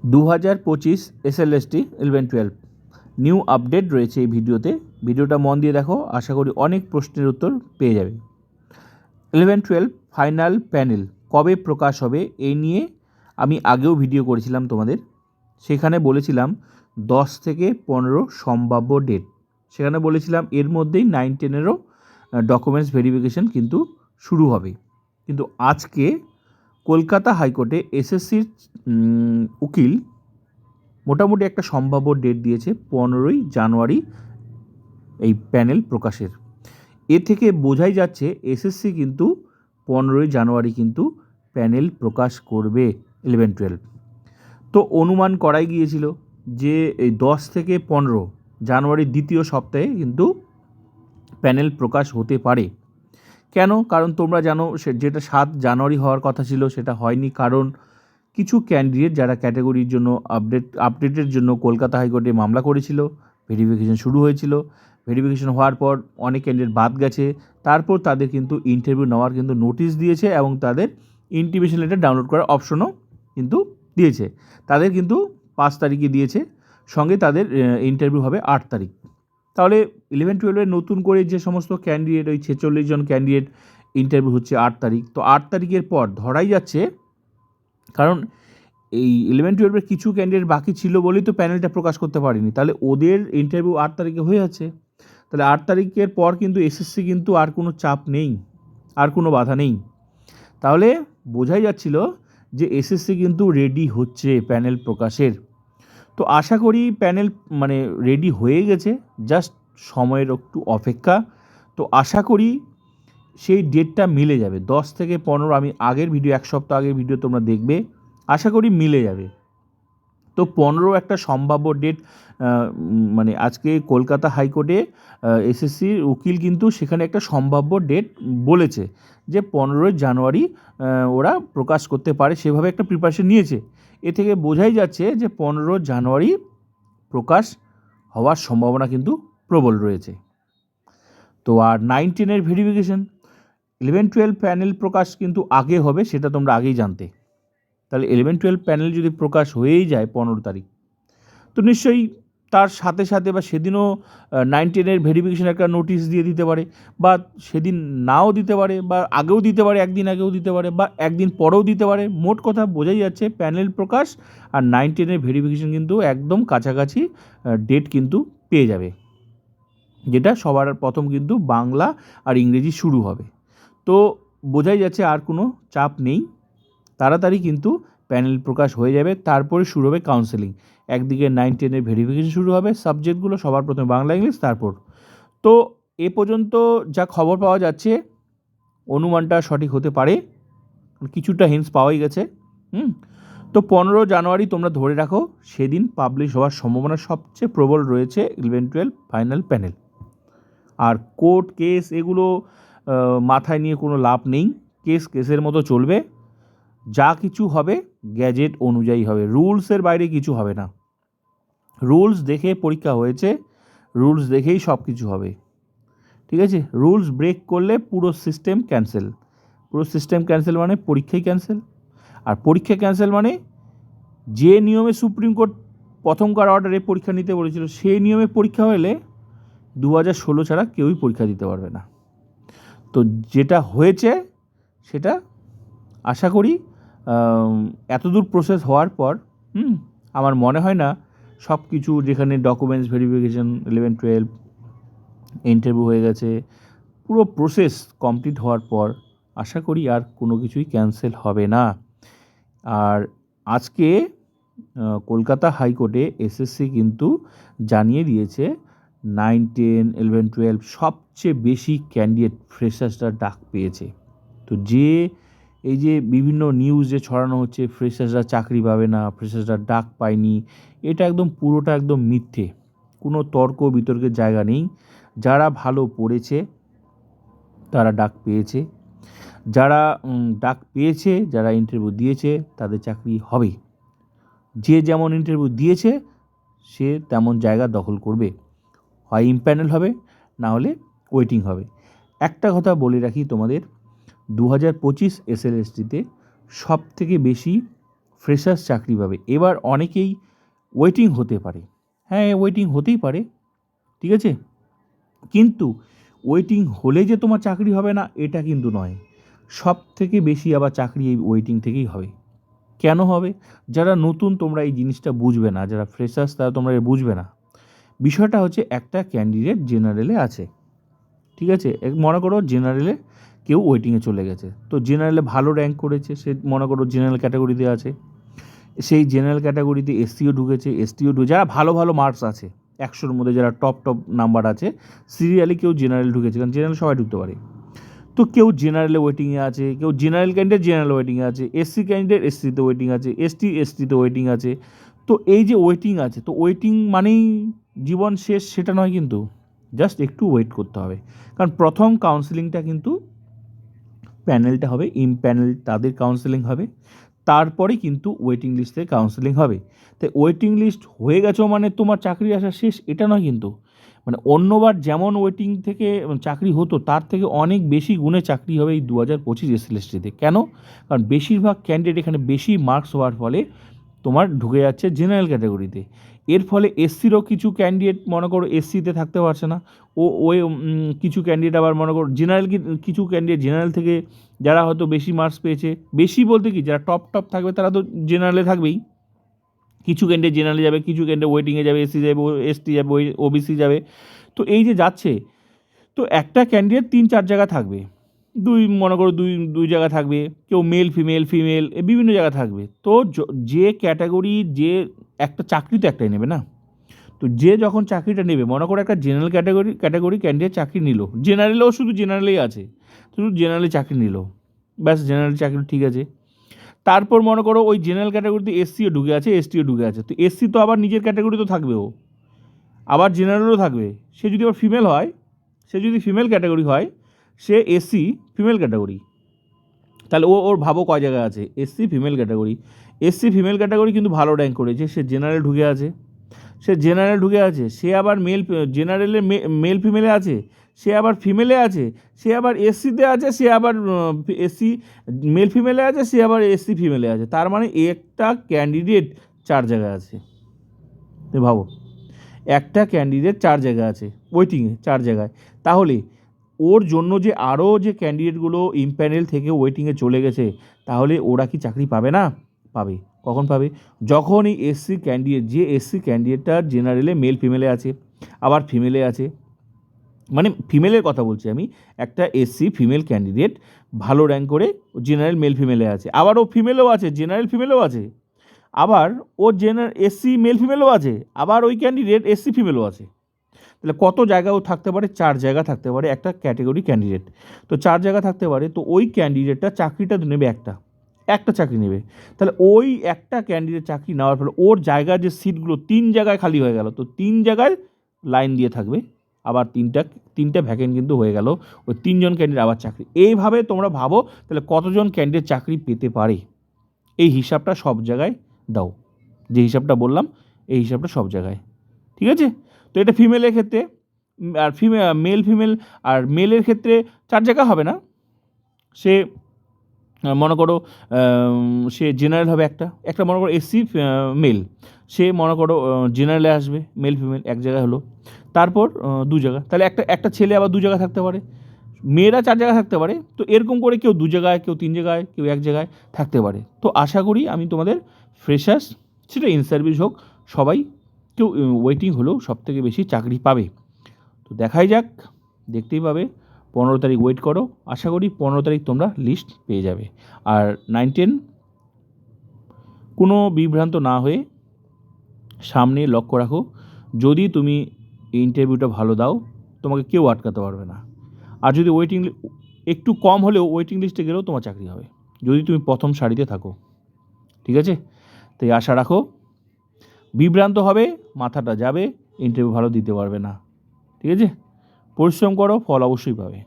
2025 SLST 11-12 new update রয়েছে এই ভিডিওটা মন দিয়ে দেখো, আশা করি অনেক প্রশ্নের উত্তর পেয়ে যাবে। 11-12 ফাইনাল প্যানেল কবে প্রকাশ হবে এই নিয়ে আমি আগেও ভিডিও করেছিলাম তোমাদের। সেখানে বলেছিলাম 10 থেকে 15 সম্ভাব্য ডেট। সেখানে বলেছিলাম এর মধ্যেই 9-10-এরও ডকুমেন্টস ভেরিফিকেশন কিন্তু শুরু হবে। কিন্তু আজকে কলকাতা হাইকোর্টে এসএসসির উকিল মোটামুটি একটা সম্ভাব্য ডেট দিয়েছে 15ই জানুয়ারি এই প্যানেল প্রকাশের। এ থেকে বোঝাই যাচ্ছে এসএসসি কিন্তু 15ই জানুয়ারি কিন্তু প্যানেল প্রকাশ করবে 11-12। তো অনুমান করাই গিয়েছিল যে এই 10 থেকে 15 জানুয়ারির দ্বিতীয় সপ্তাহে কিন্তু প্যানেল প্রকাশ হতে পারে। কেন? কারণ তোমরা জানো যেটা 7 জানুয়ারি হওয়ার কথা ছিল সেটা হয়নি, কারণ কিছু ক্যান্ডিডেট যারা ক্যাটাগরির জন্য আপডেটের জন্য কলকাতা হাইকোর্টে মামলা করেছিল, ভেরিফিকেশন শুরু হয়েছিল, ভেরিফিকেশন হওয়ার পর অনেক ক্যান্ডিডেট বাদ গেছে, তারপর তাদের কিন্তু ইন্টারভিউ নেওয়ার কিন্তু নোটিশ দিয়েছে এবং তাদের ইন্টিমেশন লেটার ডাউনলোড করার অপশনও কিন্তু দিয়েছে। তাদের কিন্তু 5 তারিখে দিয়েছে, সঙ্গে তাদের ইন্টারভিউ হবে 8 তারিখ। তাহলে 11-12-এর নতুন করে যে সমস্ত ক্যান্ডিডেট, ওই 46 জন ক্যান্ডিডেট ইন্টারভিউ হচ্ছে 8 তারিখ। তো 8 তারিখের পর ধরাই যাচ্ছে, কারণ এই 11-12-এর কিছু ক্যান্ডিডেট বাকি ছিল বলেই তো প্যানেলটা প্রকাশ করতে পারেনি, তাহলে ওদের ইন্টারভিউ 8 তারিখে হয়ে যাচ্ছে। তাহলে 8 তারিখের পর কিন্তু এসএসসি কিন্তু আর কোনো চাপ নেই, আর কোনো বাধা নেই। তাহলে বোঝাই যাচ্ছিল যে এসএসসি কিন্তু রেডি হচ্ছে প্যানেল প্রকাশের। তো আশা করি প্যানেল রেডি হয়ে গেছে, জাস্ট সময়ের একটু অপেক্ষা। তো আশা করি সেই ডেটটা মিলে যাবে 10 থেকে 15। আমি আগের ভিডিও, 1 সপ্তাহ আগের ভিডিও তোমরা দেখবে, আশা করি মিলে যাবে। তো 15 একটা সম্ভাব্য ডেট, আজকে কলকাতা হাইকোর্টে এসএসসির উকিল কিন্তু সেখানে একটা সম্ভাব্য ডেট বলেছে যে 15 জানুয়ারি ওরা প্রকাশ করতে পারে, সেভাবে একটা প্রিপারেশন নিয়েছে। এ থেকে বোঝাই যাচ্ছে যে 15 জানুয়ারি প্রকাশ হওয়ার সম্ভাবনা কিন্তু প্রবল রয়েছে। তো আর 9-10-এর ভেরিফিকেশন, 11-12 প্যানেল প্রকাশ কিন্তু আগে হবে, সেটা তোমরা আগেই জানতে। তাহলে 11-12 প্যানেল যদি প্রকাশ হয়েই যায় 15 তারিখ, তো নিশ্চয়ই তার সাথে সাথে বা সেদিনও 9-10-এর ভেরিফিকেশন একটা নোটিশ দিয়ে দিতে পারে, বা সেদিন নাও দিতে পারে, বা আগেও দিতে পারে, একদিন আগেও দিতে পারে, বা একদিন পরেও দিতে পারে। মোট কথা বোঝাই যাচ্ছে প্যানেল প্রকাশ আর 9-10-এর ভেরিফিকেশন কিন্তু একদম কাছাকাছি ডেট কিন্তু পেয়ে যাবে, যেটা সবার প্রথম কিন্তু বাংলা আর ইংরেজি শুরু হবে। তো বোঝাই যাচ্ছে আর কোনো চাপ নেই, তাড়াতাড়ি কিন্তু প্যানেল প্রকাশ হয়ে যাবে। তারপরে শুরু হবে কাউন্সেলিং। একদিকে 9-10-এর ভেরিফিকেশন শুরু হবে, সাবজেক্টগুলো সবার প্রথমে বাংলা ইংলিশ, তারপর। তো এ পর্যন্ত যা খবর পাওয়া যাচ্ছে অনুমানটা সঠিক হতে পারে, কিছুটা হিন্টস পাওয়াই গেছে। তো 15 জানুয়ারি তোমরা ধরে রাখো, সেদিন পাবলিশ হওয়ার সম্ভাবনা সবচেয়ে প্রবল রয়েছে 11-12 ফাইনাল প্যানেল। আর কোর্ট কেস এগুলো মাথায় নিয়ে কোনো লাভ নেই, কেসের মতো চলবে। যা কিছু হবে গ্যাজেট অনুযায়ী হবে, রুলসের বাইরে কিছু হবে না। রুলস দেখে পরীক্ষা হয়েছে, রুলস দেখেই সব কিছু হবে, ঠিক আছে? রুলস ব্রেক করলে পুরো সিস্টেম ক্যান্সেল। পুরো সিস্টেম ক্যান্সেল মানে পরীক্ষাই ক্যান্সেল। আর পরীক্ষা ক্যান্সেল মানে যে নিয়মে সুপ্রিম কোর্ট প্রথমকার অর্ডারে পরীক্ষা নিতে বলেছিল, সেই নিয়মে পরীক্ষা হলে 2016 ছাড়া কেউই পরীক্ষা দিতে পারবে না। তো যেটা হয়েছে সেটা আশা করি এতদূর প্রসেস হওয়ার পর আমার মনে হয় না সব কিছু, যেখানে ডকুমেন্টস ভেরিফিকেশন 11-12 ইন্টারভিউ হয়ে গেছে, পুরো প্রসেস কমপ্লিট হওয়ার পর আশা করি আর কোনো কিছুই ক্যান্সেল হবে না। আর আজকে কলকাতা হাইকোর্টে এসএসসি কিন্তু জানিয়ে দিয়েছে 9-10, 11-12 সবচেয়ে বেশি ক্যান্ডিডেট ফ্রেশার্সরা ডাক পেয়েছে। তো এই যে বিভিন্ন নিউজ যে ছড়ানো হচ্ছে, ফ্রেশার্সরা চাকরি পাবে না, ফ্রেশার্সরা ডাক পায়নি, এটা পুরোটা একদম মিথ্যে। কোনো তর্ক বিতর্কের জায়গা নেই। যারা ভালো পড়েছে তারা ডাক পেয়েছে, যারা ডাক পেয়েছে, যারা ইন্টারভিউ দিয়েছে তাদের চাকরি হবে। যে যেমন ইন্টারভিউ দিয়েছে সে তেমন জায়গা দখল করবে, হয় ইমপ্যানেল হবে, না হলে ওয়েটিং হবে। একটা কথা বলে রাখি তোমাদের, 2025 এসএলএসটিতে সব থেকে বেশি ফ্রেশার্স চাকরি পাবে। এবার অনেকেই ওয়েটিং হতে পারে, হ্যাঁ ওয়েটিং হতেই পারে, ঠিক আছে, কিন্তু ওয়েটিং হলে যে তোমার চাকরি হবে না এটা কিন্তু নয়। সব থেকে বেশি আবার চাকরি এই ওয়েটিং থেকেই হবে। কেন হবে? যারা নতুন তোমরা এই জিনিসটা বুঝবে না, যারা ফ্রেশার্স তারা তোমরা বুঝবে না। বিষয়টা হচ্ছে একটা ক্যান্ডিডেট জেনারেলে আছে, ঠিক আছে, মনে করো জেনারেলে কেউ ওয়েটিংয়ে চলে গেছে, তো জেনারেলে ভালো র্যাঙ্ক করেছে, সে মনে করো জেনারেল ক্যাটাগরিতে আছে, সেই জেনারেল ক্যাটাগরিতে এসসিও ঢুকেছে, এসটিও ঢুকে, যারা ভালো ভালো মার্কস আছে 100-র মধ্যে যারা টপ নাম্বার আছে, সিরিয়ালি কেউ জেনারেল ঢুকেছে, কারণ জেনারেল সবাই ঢুকতে পারে। তো কেউ জেনারেলে ওয়েটিংয়ে আছে, কেউ জেনারেল ক্যান্ডিডেট জেনারেল ওয়েটিংয়ে আছে, এসসি ক্যান্ডিডেট এসসিতে ওয়েটিং আছে, এসটিতে ওয়েটিং আছে। তো এই যে ওয়েটিং আছে, তো ওয়েটিং মানেই জীবন শেষ সেটা নয়, কিন্তু জাস্ট একটু ওয়েট করতে হবে। কারণ প্রথম কাউন্সেলিংটা কিন্তু প্যানেলটা হবে, প্যানেল তাদের কাউন্সেলিং হবে, তারপরে কিন্তু ওয়েটিং লিস্টের কাউন্সেলিং হবে। তাই ওয়েটিং লিস্ট হয়ে গেছো মানে তোমার চাকরি আসা শেষ এটা নয় কিন্তু, মানে অন্যবার যেমন ওয়েটিং থেকে চাকরি হতো তার থেকে অনেক বেশি গুণে চাকরি হবে এই 2025 এসএলএসটিতে। কেন? কারণ বেশিরভাগ ক্যান্ডিডেট এখানে বেশি মার্কস হওয়ার ফলে তোমার ঢুকে যাচ্ছে জেনারেল ক্যাটাগরিতে। এর ফলে এসসিরও কিছু ক্যান্ডিডেট মনে করো এসসিতে থাকতে পারছে না, ওই কিছু ক্যান্ডিডেট আবার মনে করো জেনারেল, কিছু ক্যান্ডিডেট জেনারেল থেকে যারা হয়তো বেশি মার্কস পেয়েছে, বেশি বলতে কি যারা টপ থাকবে তারা তো জেনারেলে থাকবেই, কিছু ক্যান্ডিডেট জেনারেলে যাবে, কিছু ক্যান্ডিডেট ওয়েটিংয়ে যাবে, এসসি যাবে, এসটি যাবে, ওবিসি যাবে। তো এই যে যাচ্ছে, তো একটা ক্যান্ডিডেট 3-4 জায়গা থাকবে, মনে করো দুই জায়গা থাকবে, কেউ মেল ফিমেল বিভিন্ন জায়গা থাকবে। তো যে ক্যাটাগরি, যে একটা চাকরি তো একটাই নেবে না, তো যে যখন চাকরিটা নেবে, মনে করো একটা জেনারেল ক্যাটাগরি ক্যান্ডিডেট চাকরি নিল, জেনারেলেও শুধু জেনারেলেই আছে, শুধু জেনারেলে চাকরি নিল, ব্যাস জেনারেল চাকরি ঠিক আছে। তারপর মনে করো ওই জেনারেল ক্যাটাগরিতে এসসিও ঢুকে আছে, এসটিও ঢুকে আছে, তো এসসি তো আবার নিজের ক্যাটাগরি তো থাকবে, ও আবার জেনারেলও থাকবে। সে যদি আবার ফিমেল হয়, সে যদি ফিমেল ক্যাটাগরি হয়, সে এসসি ফিমেল ক্যাটাগরি, তাহলে ওর ভাবো কয় জায়গায় আছে, এসসি ফিমেল ক্যাটাগরি কিন্তু ভালো র্যাঙ্ক করেছে, সে জেনারেল ঢুকে আছে, সে আবার জেনারেলে মেল ফিমেলে আছে, সে আবার ফিমেলে আছে, সে আবার এসসিতে আছে, সে আবার এসসি মেল ফিমেলে আছে, সে আবার এসসি ফিমেলে আছে। তার মানে একটা ক্যান্ডিডেট 4 জায়গায় আছে। তুমি ভাবো, একটা ক্যান্ডিডেট 4 জায়গায় আছে, ওয়েটিংয়ে 4 জায়গায়। তাহলে ওর জন্য যে আরও যে ক্যান্ডিডেটগুলো ইমপ্যানেল থেকে ওয়েটিংয়ে চলে গেছে, তাহলে ওরা কি চাকরি পাবে না? পাবে। কখন পাবে? যখন এই এসসি ক্যান্ডিডেটটা জেনারেলে মেল ফিমেলে আছে, আবার ফিমেলে আছে, মানে ফিমেলের কথা বলছি আমি, একটা এসসি ফিমেল ক্যান্ডিডেট ভালো র্যাঙ্ক করে জেনারেল মেল ফিমেলে আছে, আবার ও ফিমেলেও আছে, জেনারেল ফিমেলেও আছে, আবার ও এসসি মেল ফিমেলও আছে, আবার ওই ক্যান্ডিডেট এসসি ফিমেলও আছে। তাহলে কত জায়গাও থাকতে পারে? 4 জায়গা থাকতে পারে একটা ক্যাটাগরি ক্যান্ডিডেট। তো 4 জায়গা থাকতে পারে, তো ওই ক্যান্ডিডেটটা চাকরিটা তো নেবে একটা চাকরি নেবে। তাহলে ওই একটা ক্যান্ডিডেট চাকরি নেওয়ার ফলে ওর জায়গার যে সিটগুলো 3 জায়গায় খালি হয়ে গেল, তো 3 জায়গায় লাইন দিয়ে থাকবে, আবার তিনটা ভ্যাকেন্ট কিন্তু হয়ে গেল, ওই 3 জন ক্যান্ডিডেট আবার চাকরি। এইভাবে তোমরা ভাবো তাহলে কতজন ক্যান্ডিডেট চাকরি পেতে পারে, এই হিসাবটা সব জায়গায় দাও, যে হিসাবটা বললাম এই হিসাবটা সব জায়গায়, ঠিক আছে। তো এটা ফিমেলের ক্ষেত্রে, আর ফিমেল আর মেলের ক্ষেত্রে 4 জায়গা হবে না, সে মনে করো সে জেনারেল হবে একটা মনে করো এসসি মেল, সে মনে করো জেনারেলে আসবে, মেল ফিমেল 1 জায়গায় হলো, তারপর 2 জায়গা, তাহলে একটা ছেলে আবার 2 জায়গা থাকতে পারে, মেয়েরা 4 জায়গায় থাকতে পারে। তো এরকম করে কেউ 2 জায়গায়, কেউ 3 জায়গায়, কেউ 1 জায়গায় থাকতে পারে। তো আশা করি আমি তোমাদের ফ্রেশার্স, সেটা ইন সার্ভিস হোক, সবাই কেউ ওয়েটিং হলেও সবথেকে বেশি চাকরি পাবে। তো দেখাই যাক, দেখতেই পাবে। 15 তারিখ ওয়েট করো, আশা করি 15 তারিখ তোমরা লিস্ট পেয়ে যাবে। আর 9-10 কোনো বিভ্রান্ত না হয়ে সামনে লক্ষ্য রাখো, যদি তুমি এই ইন্টারভিউটা ভালো দাও তোমাকে কেউ আটকাতে পারবে না। আর যদি একটু কম হলেও ওয়েটিং লিস্টে গেলেও তোমার চাকরি হবে, যদি তুমি প্রথম সারিতে থাকো, ঠিক আছে। তাই আশা রাখো, বিভ্রান্ত হবে, মাথাটা যাবে, ইন্টারভিউ ভালো দিতে পারবে না, ঠিক আছে। পরিশ্রম করো, ফল অবশ্যই পাবে।